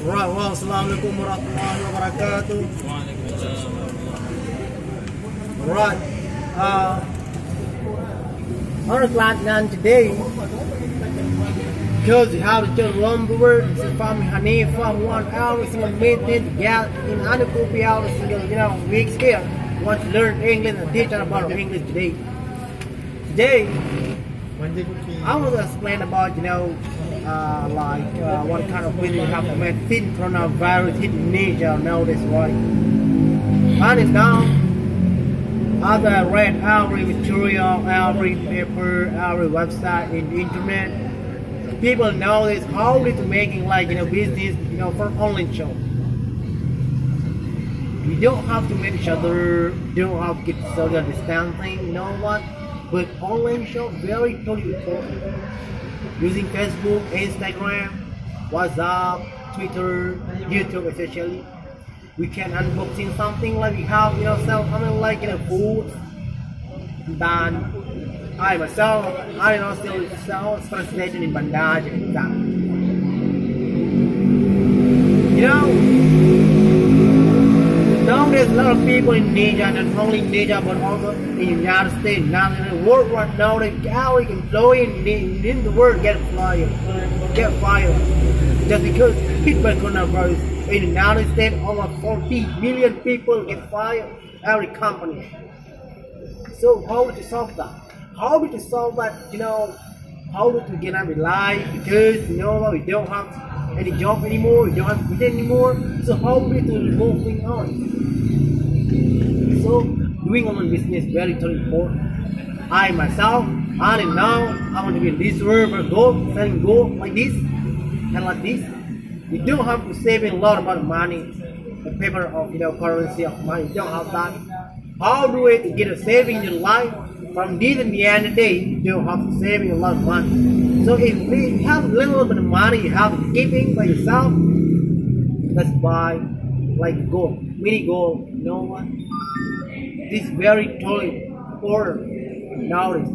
Right, well, assalamualaikum warahmatullahi wabarakatuh. Right, our class now today, because you have to just run the word, from Hanifa, 1 hour, single minute, get in Aneuk kupi hour, single, weeks here. Want to learn English and teach about English today. Today, I want to explain about, what kind of video you have to make since coronavirus hit Indonesia nowadays, right? And it's now, as I read every material, every paper, every website in the internet, people know this how to making business, for online show. You don't have to meet each other, you don't have to get social distancing, you know what? But online show very totally important. Using Facebook, Instagram, WhatsApp, Twitter, YouTube especially, we can unboxing something like we have, sell something like food. Then I myself, still sell translation in Banda Aceh. Nowadays, a lot of people in Indonesia, not only in Indonesia but also in the United States, now in the world right now, every employee in the world get fired, just because hit by coronavirus. In the United States, over 40 million people get fired, every company. So how to solve that? How to solve that? How to get on with life, because we don't have any job anymore, we don't have to anymore. So how to move things on? So doing online business very important. I myself, and now I want to be in this world for gold, selling gold like this and like this. You don't have to save a lot of money, the paper of currency of money. You don't have that. How do we get a saving in your life? From this and the end of the day, you don't have to save a lot of money. So if we have a little bit of money, you have to keeping by yourself. Let's buy like gold, mini gold. You know what? This is very totally important nowadays,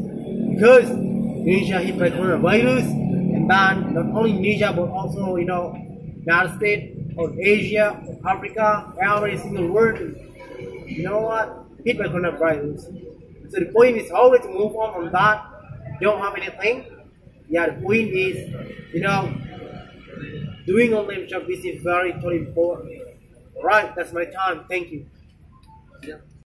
because Indonesia hit by coronavirus, and then not only Indonesia but also United States or Asia, Africa, every single world. You know what? Hit by coronavirus. So the point is always to move on from that. Don't have anything. Yeah, the point is, doing online shop business is very, very important. Alright, that's my time. Thank you. Yeah.